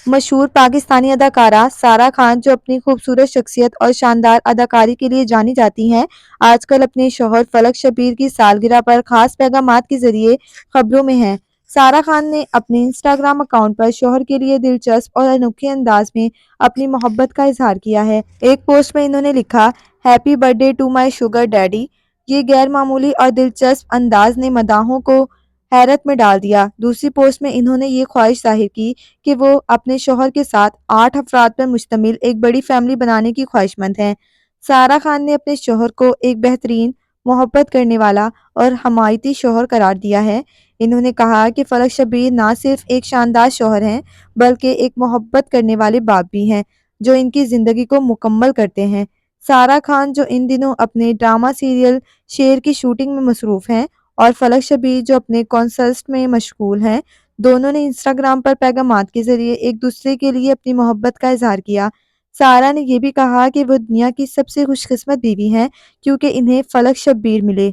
مشہور پاکستانی اداکارہ سارہ خان، جو اپنی خوبصورت شخصیت اور شاندار اداکاری کے لیے جانی جاتی ہیں، آج کل اپنے شوہر فلک شبیر کی سالگرہ پر خاص پیغامات کے ذریعے خبروں میں ہیں۔ سارہ خان نے اپنے انسٹاگرام اکاؤنٹ پر شوہر کے لیے دلچسپ اور انوکھے انداز میں اپنی محبت کا اظہار کیا ہے۔ ایک پوسٹ میں انہوں نے لکھا، happy birthday to my sugar daddy. یہ غیر معمولی اور دلچسپ انداز نے مداحوں کو حیرت میں ڈال دیا۔ دوسری پوسٹ میں انہوں نے یہ خواہش ظاہر کی کہ وہ اپنے شوہر کے ساتھ 8 افراد پر مشتمل ایک بڑی فیملی بنانے کی خواہشمند ہیں۔ سارہ خان نے اپنے شوہر کو ایک بہترین، محبت کرنے والا اور حمایتی شوہر قرار دیا ہے۔ انہوں نے کہا کہ فلک شبیر نہ صرف ایک شاندار شوہر ہیں بلکہ ایک محبت کرنے والے باپ بھی ہیں جو ان کی زندگی کو مکمل کرتے ہیں۔ سارہ خان، جو ان دنوں اپنے ڈرامہ سیریل شیر کی شوٹنگ میں مصروف ہیں، اور فلک شبیر، جو اپنے کنسرٹ میں مشغول ہیں، دونوں نے انسٹاگرام پر پیغامات کے ذریعے ایک دوسرے کے لیے اپنی محبت کا اظہار کیا۔ سارہ نے یہ بھی کہا کہ وہ دنیا کی سب سے خوش قسمت بیوی ہیں کیونکہ انہیں فلک شبیر ملے۔